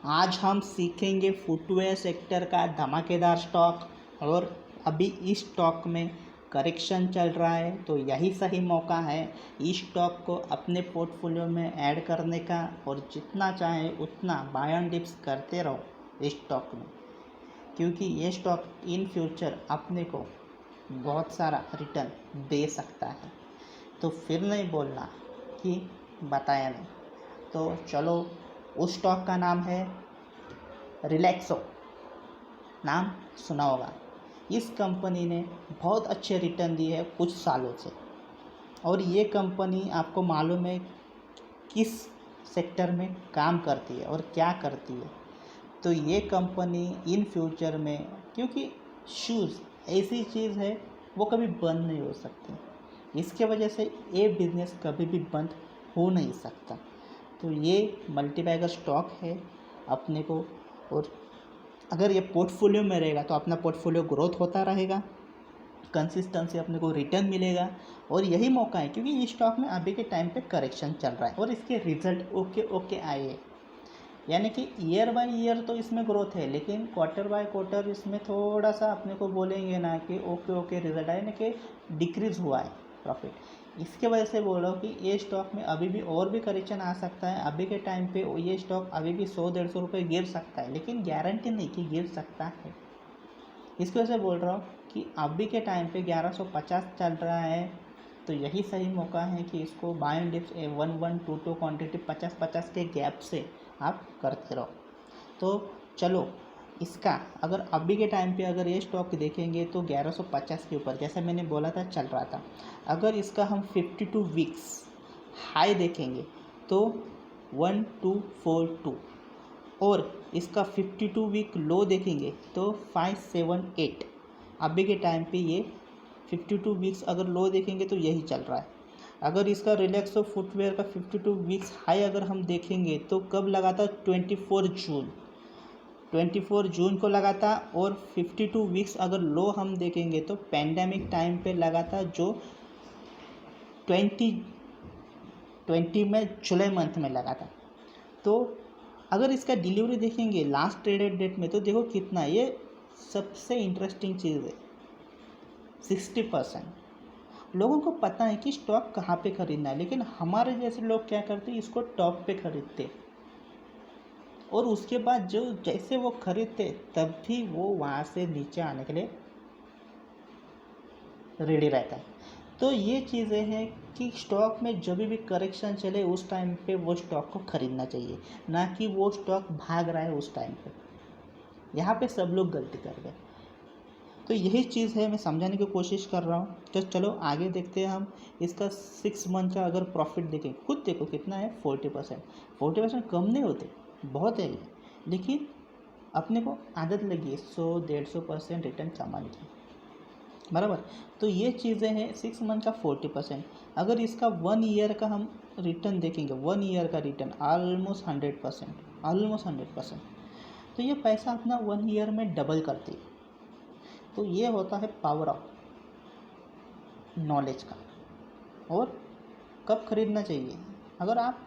आज हम सीखेंगे फुटवेयर सेक्टर का धमाकेदार स्टॉक। और अभी इस स्टॉक में करेक्शन चल रहा है, तो यही सही मौका है इस स्टॉक को अपने पोर्टफोलियो में ऐड करने का, और जितना चाहे उतना बाय एंड डिप्स करते रहो इस स्टॉक में, क्योंकि ये स्टॉक इन फ्यूचर अपने को बहुत सारा रिटर्न दे सकता है। तो फिर नहीं बोलना कि बताया नहीं। तो चलो, उस स्टॉक का नाम है रिलैक्सो। नाम सुना होगा। इस कंपनी ने बहुत अच्छे रिटर्न दिए हैं कुछ सालों से, और ये कंपनी आपको मालूम है किस सेक्टर में काम करती है और क्या करती है। तो ये कंपनी इन फ्यूचर में, क्योंकि शूज़ ऐसी चीज़ है वो कभी बंद नहीं हो सकती, इसके वजह से ये बिज़नेस कभी भी बंद हो नहीं सकता। तो ये मल्टीबैगर स्टॉक है अपने को, और अगर ये पोर्टफोलियो में रहेगा तो अपना पोर्टफोलियो ग्रोथ होता रहेगा, कंसिस्टेंसी अपने को रिटर्न मिलेगा। और यही मौका है, क्योंकि इस स्टॉक में अभी के टाइम पे करेक्शन चल रहा है और इसके रिजल्ट ओके आए हैं। यानी कि ईयर बाय ईयर तो इसमें ग्रोथ है, लेकिन क्वार्टर बाय क्वार्टर इसमें थोड़ा सा अपने को बोलेंगे ना कि ओके रिजल्ट आए, यानी कि डिक्रीज़ हुआ है प्रॉफिट। इसके वजह से बोल रहा हूँ कि ये स्टॉक में अभी भी और भी करेक्शन आ सकता है। अभी के टाइम पे ये स्टॉक अभी भी 100-150 रुपये गिर सकता है, लेकिन गारंटी नहीं कि गिर सकता है। इसकी वजह से बोल रहा हूँ कि अभी के टाइम पे 1150 चल रहा है, तो यही सही मौका है कि इसको बाय एंड डिप्स 1122 क्वान्टिटी 50-50 के गैप से आप करते रहो। तो चलो, इसका अगर अभी के टाइम पे अगर ये स्टॉक देखेंगे तो 1150 के ऊपर, जैसा मैंने बोला था, चल रहा था। अगर इसका हम 52 वीक्स हाई देखेंगे तो 1242, और इसका 52 वीक लो देखेंगे तो 578। अभी के टाइम पे ये 52 वीक्स अगर लो देखेंगे तो यही चल रहा है। अगर इसका रिलैक्सो फुटवेयर का 52 वीक्स हाई अगर हम देखेंगे तो कब लगा था? 24 जून को लगा था। और 52 वीक्स अगर लो हम देखेंगे तो पैंडेमिक टाइम पे लगा था, जो 2020 में जुलाई मंथ में लगा था। तो अगर इसका डिलीवरी देखेंगे लास्ट ट्रेडेड डेट में तो देखो कितना, ये सबसे इंटरेस्टिंग चीज़ है। 60% लोगों को पता है कि स्टॉक कहाँ पे खरीदना है, लेकिन हमारे जैसे लोग क्या करते हैं, इसको टॉप पे खरीदते, और उसके बाद जो जैसे वो खरीदते तब भी वो वहाँ से नीचे आने के लिए रेडी रहता है। तो ये चीज़ें हैं कि स्टॉक में जब भी करेक्शन चले उस टाइम पे वो स्टॉक को खरीदना चाहिए, ना कि वो स्टॉक भाग रहा है उस टाइम पे। यहाँ पे सब लोग गलती कर गए। तो यही चीज़ है, मैं समझाने की कोशिश कर रहा हूँ। तो चलो आगे देखते हैं हम। इसका 6 मंथ का अगर प्रॉफिट देखें, खुद देखो कितना है, 40%। 40% कम नहीं होते, बहुत है ये, लेकिन अपने को आदत लगी है 100-150% रिटर्न कमाने की, बराबर। तो ये चीज़ें हैं। 6 मंथ का 40%। अगर इसका 1 ईयर का हम रिटर्न देखेंगे, 1 ईयर का रिटर्न ऑलमोस्ट 100%। तो ये पैसा अपना 1 ईयर में डबल करती है। तो ये होता है पावर ऑफ नॉलेज का। और कब खरीदना चाहिए? अगर आप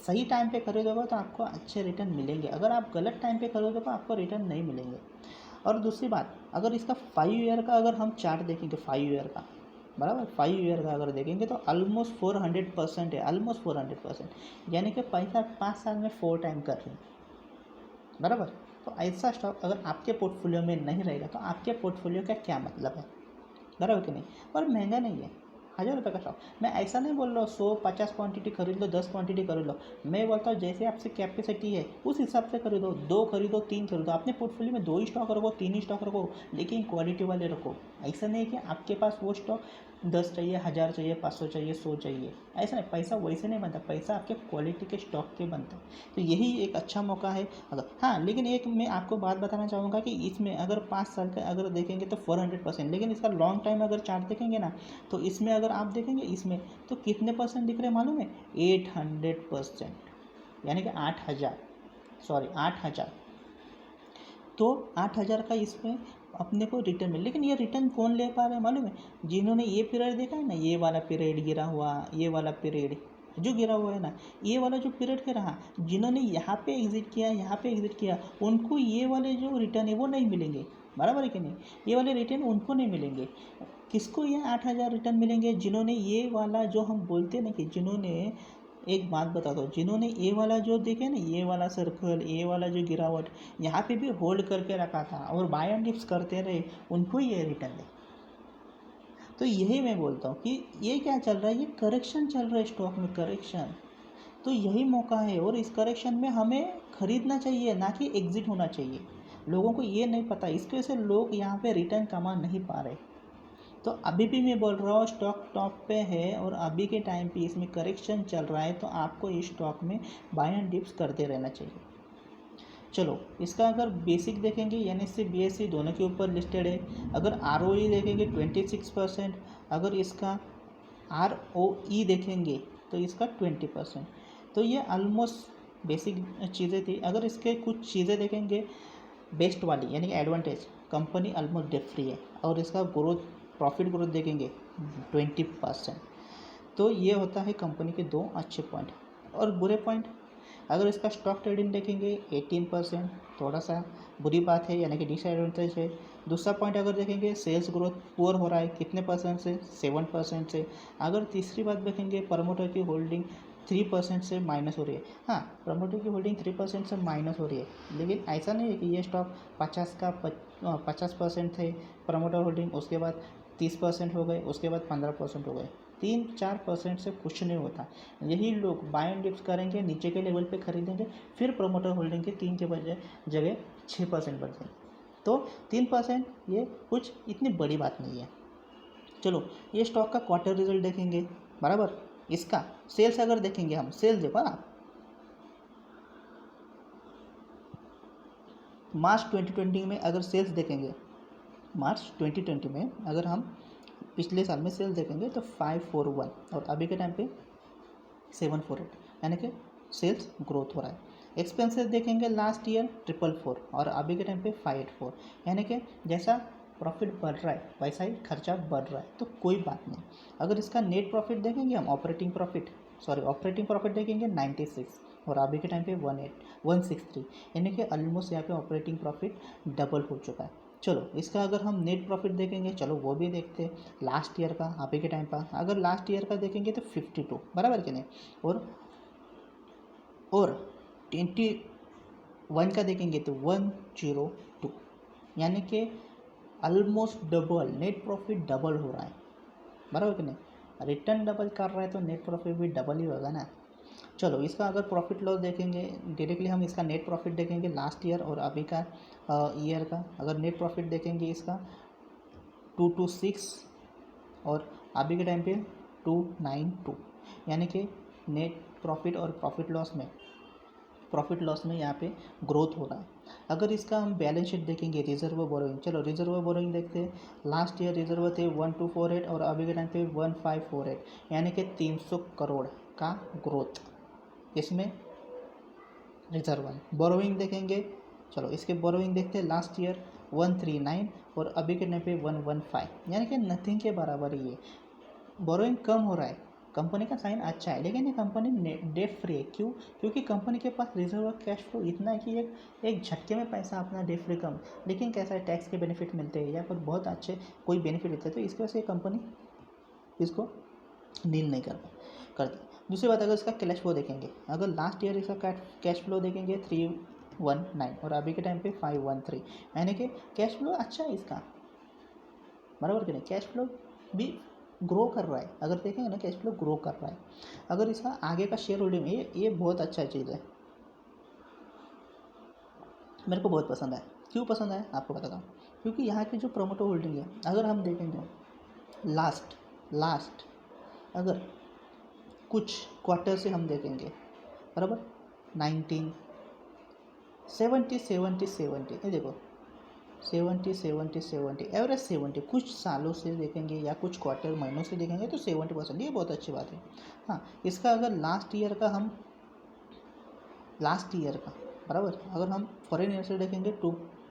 सही टाइम पे खरीदोगे तो आपको अच्छे रिटर्न मिलेंगे, अगर आप गलत टाइम पे खरीदोगे तो आपको रिटर्न नहीं मिलेंगे। और दूसरी बात, अगर इसका 5 ईयर का अगर हम चार्ट देखेंगे, 5 ईयर का, बराबर, 5 ईयर का अगर देखेंगे तो ऑलमोस्ट 400% है, ऑलमोस्ट 400%। यानी कि पैसा 5 साल में 4 टाइम कर रहे हैं, बराबर। तो ऐसा स्टॉक अगर आपके पोर्टफोलियो में नहीं रहेगा तो आपके पोर्टफोलियो का क्या मतलब है, बराबर कि नहीं। और महंगा नहीं है, 1000 रुपये का स्टॉक। मैं ऐसा नहीं बोल रहा हूँ 100-50 क्वांटिटी खरीद लो, 10 क्वांटिटी खरीद लो। मैं बोलता हूँ जैसे आपसे कैपेसिटी है उस हिसाब से खरीदो, 2 खरीदो, 3 खरीदो। अपने पोर्टफोलियो में 2 ही स्टॉक रखो, 3 ही स्टॉक रखो, लेकिन क्वालिटी वाले रखो। ऐसा नहीं कि आपके पास वो स्टॉक 10 चाहिए, 1000 चाहिए, 500 चाहिए, 100 चाहिए, ऐसा नहीं। पैसा वैसे नहीं बनता, पैसा आपके क्वालिटी के स्टॉक के बनता है। तो यही एक अच्छा मौका है अगर, हाँ, लेकिन एक मैं आपको बात बताना चाहूँगा कि इसमें अगर 5 साल का अगर देखेंगे तो 400%, लेकिन इसका लॉन्ग टाइम अगर चार्ट देखेंगे ना, तो इसमें अगर आप देखेंगे इसमें तो कितने परसेंट दिख रहे हैं मालूम है? 800%, यानी कि 8,000। तो 8,000 का इसमें अपने को रिटर्न मिले। लेकिन ये रिटर्न कौन ले पा रहे हैं मालूम है? जिन्होंने ये पीरियड देखा है ना, ये वाला पीरियड गिरा हुआ, ये वाला पीरियड, जो गिरा हुआ है ना, ये वाला जो पीरियड के रहा, जिन्होंने यहाँ पे एग्जिट किया, यहाँ पे एग्जिट किया, उनको ये वाले जो रिटर्न है वो नहीं मिलेंगे, बराबर है कि नहीं? ये वाले रिटर्न उनको नहीं मिलेंगे। किसको ये 8,000 रिटर्न मिलेंगे? जिन्होंने ये वाला जो हम बोलते हैं ना कि जिन्होंने, एक बात बता दो, जिन्होंने ये वाला जो देखे ना, ये वाला सर्कल, ये वाला जो गिरावट यहाँ पे भी होल्ड करके रखा था और बाय एंड डिप्स करते रहे, उनको ये रिटर्न है। तो यही मैं बोलता हूँ कि ये क्या चल रहा है, ये करेक्शन चल रहा है स्टॉक में, करेक्शन। तो यही मौका है और इस करेक्शन में हमें खरीदना चाहिए, ना कि एग्जिट होना चाहिए। लोगों को ये नहीं पता, इसकी वजह से लोग यहाँ पे रिटर्न कमा नहीं पा रहे। तो अभी भी मैं बोल रहा हूँ स्टॉक टॉप पे है और अभी के टाइम पे इसमें करेक्शन चल रहा है, तो आपको इस स्टॉक में बाय एंड डिप्स करते रहना चाहिए। चलो, इसका अगर बेसिक देखेंगे, एनएससी बीएससी दोनों के ऊपर लिस्टेड है। अगर आरओई देखेंगे 26%, अगर इसका आरओई देखेंगे तो इसका 20%। तो ये ऑलमोस्ट बेसिक चीज़ें थी। अगर इसके कुछ चीज़ें देखेंगे बेस्ट वाली, यानी कि advantage, company almost debt free है और इसका ग्रोथ, प्रॉफिट ग्रोथ देखेंगे 20%। तो ये होता है कंपनी के दो अच्छे पॉइंट। और बुरे पॉइंट, अगर इसका स्टॉक ट्रेडिंग देखेंगे 18%, थोड़ा सा बुरी बात है, यानी कि डिसएडवांटेज है। दूसरा पॉइंट अगर देखेंगे सेल्स ग्रोथ पुअर हो रहा है, कितने परसेंट से? 7% से। अगर तीसरी बात देखेंगे प्रमोटर की होल्डिंग 3% से माइनस हो रही है। हाँ, प्रमोटर की होल्डिंग 3% से माइनस हो रही है, लेकिन ऐसा नहीं है कि ये स्टॉक 50% थे प्रमोटर होल्डिंग, उसके बाद 30% हो गए, उसके बाद 15% हो गए। 3-4% से कुछ नहीं होता। यही लोग बाय एंड डिप्स करेंगे, नीचे के लेवल पे खरीदेंगे, फिर प्रमोटर होल्डिंग के 3 के बजाय जगह 6% बढ़ जाएंगे। तो 3% ये कुछ इतनी बड़ी बात नहीं है। चलो, ये स्टॉक का क्वार्टर रिजल्ट देखेंगे, बराबर। इसका सेल्स अगर देखेंगे, हम सेल्स देखो ना, मार्च 2020 में अगर सेल्स देखेंगे, मार्च 2020 में अगर हम पिछले साल में सेल्स देखेंगे तो 541 और अभी के टाइम पे 748, यानी कि सेल्स ग्रोथ हो रहा है। एक्सपेंसेस देखेंगे लास्ट ईयर 444 और अभी के टाइम पे 584, यानी कि जैसा प्रॉफिट बढ़ रहा है वैसा ही खर्चा बढ़ रहा है, तो कोई बात नहीं। अगर इसका नेट प्रॉफिट देखेंगे हम, ऑपरेटिंग प्रॉफिट देखेंगे 96 और अभी के टाइम पे 163, यानी कि ऑलमोस्ट यहाँ पे ऑपरेटिंग प्रॉफिट डबल हो चुका है। चलो, इसका अगर हम नेट प्रॉफिट देखेंगे, चलो वो भी देखते हैं लास्ट ईयर का अभी के टाइम पर। अगर लास्ट ईयर का देखेंगे तो 52, बराबर कि नहीं? और 21 का देखेंगे तो 102, यानी कि almost double, net profit double हो रहा है, बराबर कि नहीं? रिटर्न डबल कर रहा है तो नेट प्रॉफिट भी डबल ही होगा ना। चलो, इसका अगर प्रॉफिट लॉस देखेंगे, डायरेक्टली हम इसका नेट प्रॉफिट देखेंगे लास्ट ईयर और अभी का ईयर का। अगर नेट प्रॉफिट देखेंगे इसका 226 और अभी के टाइम पे 292, यानी कि नेट प्रॉफिट और प्रॉफिट लॉस में यहाँ पे ग्रोथ हो रहा है। अगर इसका हम बैलेंस शीट देखेंगे, रिजर्व बोरोइंग, चलो रिजर्व बोरोइंग देखते हैं। लास्ट ईयर रिजर्व थे 1248 और अभी के टाइम पे 1548, यानी कि 300 करोड़ का ग्रोथ इसमें रिजर्व है। बोरोइंग देखेंगे, चलो इसके बोरोइंग देखते हैं, लास्ट ईयर 139 और अभी के टाइम पे 115, यानी कि नथिंग के बराबर ही है। बोरोइंग कम हो रहा है, कंपनी का साइन अच्छा है, लेकिन ये कंपनी डेट फ्री है। क्यों? क्योंकि कंपनी के पास रिजर्व कैश फ्लो इतना है कि एक झटके में पैसा अपना डेट फ्री कम, लेकिन कैसा है, टैक्स के बेनिफिट मिलते हैं या फिर बहुत अच्छे कोई बेनिफिट देते हैं, तो इसकी वजह से कंपनी इसको नील नहीं करती। दूसरी बात, अगर इसका कैश फ्लो देखेंगे, अगर लास्ट ईयर इसका कैश फ्लो देखेंगे 319 और अभी के टाइम पे 513, यानी कि कैश फ्लो अच्छा है इसका, बराबर कि नहीं? कैश फ्लो भी ग्रो कर रहा है, अगर देखेंगे ना कैश फ्लो ग्रो कर रहा है। अगर इसका आगे का शेयर होल्डिंग, ये बहुत अच्छा चीज़ है, मेरे को बहुत पसंद है। क्यों पसंद है आपको बताता हूँ। क्योंकि यहाँ की जो प्रमोटर होल्डिंग है, अगर हम देखेंगे लास्ट अगर कुछ क्वार्टर से हम देखेंगे, बराबर 19 70 ये देखो 70 एवरेज 70, कुछ सालों से देखेंगे या कुछ क्वार्टर महीनों से देखेंगे तो 70%, ये बहुत अच्छी बात है। हाँ, इसका अगर लास्ट ईयर का बराबर, अगर हम फॉरेन ईयर से देखेंगे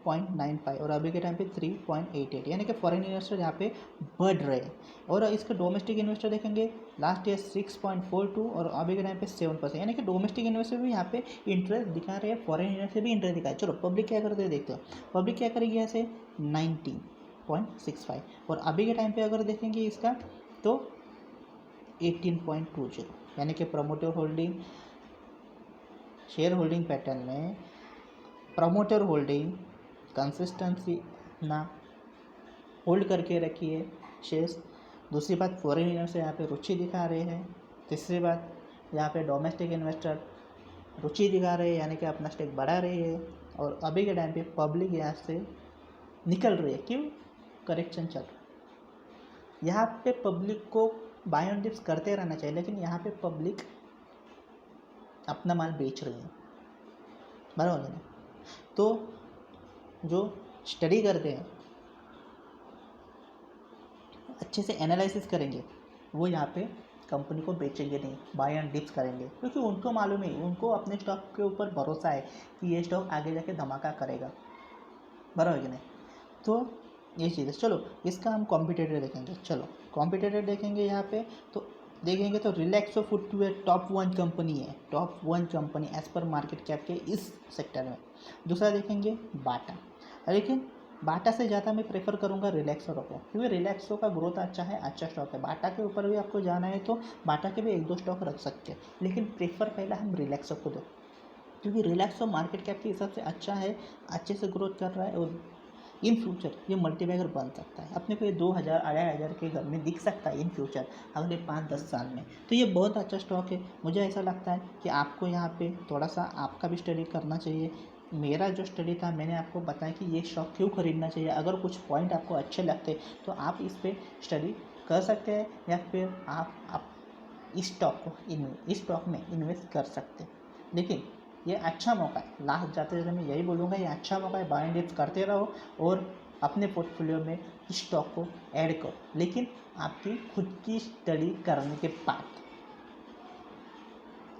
3.95 और अभी के टाइम पे 3.88, यानी कि फॉरेन इन्वेस्टर यहाँ पे बढ़ रहे हैं। और इसके डोमेस्टिक इन्वेस्टर देखेंगे लास्ट ईयर 6.42 और अभी के टाइम पे 7%, यानी कि डोमेस्टिक इन्वेस्टर भी यहाँ पे इंटरेस्ट दिखा रहे हैं, फॉरेन इन्वेस्टर भी इंटरेस्ट दिखा रहे हैं। चलो पब्लिक क्या करते हैं देखते हो। पब्लिक क्या करेगी यहाँ से 19.65 और अभी के टाइम पे अगर देखेंगे इसका तो 18.20, यानी कि promoter holding, share holding pattern में प्रमोटर होल्डिंग कंसिस्टेंसी ना होल्ड करके रखिए शेयर्स। दूसरी बात फॉरेन इन्वेस्टर यहाँ पे रुचि दिखा रहे हैं। तीसरी बात यहाँ पे डोमेस्टिक इन्वेस्टर रुचि दिखा रहे हैं, यानी कि अपना स्टेक बढ़ा रही है। और अभी के टाइम पे पब्लिक यहाँ से निकल रही है। क्यों? करेक्शन चल रहा है। यहाँ पे पब्लिक को बाय ऑन डिप्स करते रहना चाहिए, लेकिन यहाँ पे पब्लिक अपना माल बेच रही है, बराबर है ना। तो जो स्टडी करते हैं, अच्छे से एनालिसिस करेंगे, वो यहाँ पे कंपनी को बेचेंगे नहीं, बाय एंड डिप्स करेंगे, क्योंकि उनको मालूम है, उनको अपने स्टॉक के ऊपर भरोसा है कि ये स्टॉक आगे जाके धमाका करेगा, बराबर है कि नहीं। तो ये चीज़ है। चलो इसका हम कॉम्पिटिटर देखेंगे। चलो कॉम्पिटिटर देखेंगे यहाँ पे, तो देखेंगे तो रिलैक्सो फुटवेयर टॉप 1 कंपनी है, top 1 company as per market cap के इस सेक्टर में। दूसरा देखेंगे बाटा, लेकिन बाटा से ज़्यादा मैं प्रेफर करूँगा रिलैक्सो को, क्योंकि रिलैक्सो का ग्रोथ अच्छा है, अच्छा स्टॉक है। बाटा के ऊपर भी आपको जाना है तो बाटा के भी 1-2 स्टॉक रख सकते हैं, लेकिन प्रेफर पहला हम रिलैक्सो को दो, क्योंकि रिलैक्सो मार्केट कैप के हिसाब से अच्छा है, अच्छे से ग्रोथ कर रहा है और इन फ्यूचर ये मल्टीबैगर बन सकता है। अपने को ये 2000 2500 के घर में दिख सकता है इन फ्यूचर अगले 5-10 साल में। तो ये बहुत अच्छा स्टॉक है। मुझे ऐसा लगता है कि आपको यहाँ पे थोड़ा सा आपका भी स्टडी करना चाहिए। मेरा जो स्टडी था मैंने आपको बताया कि ये स्टॉक क्यों खरीदना चाहिए। अगर कुछ पॉइंट आपको अच्छे लगते तो आप इस पर स्टडी कर सकते हैं, या फिर आप इस स्टॉक में इन्वेस्ट कर सकते हैं। लेकिन ये अच्छा मौका है। लास्ट जाते जाते मैं यही बोलूँगा, ये अच्छा मौका है, बाय एंड डिप्स करते रहो और अपने पोर्टफोलियो में इस स्टॉक को ऐड करो, लेकिन आपकी खुद की स्टडी करने के बाद।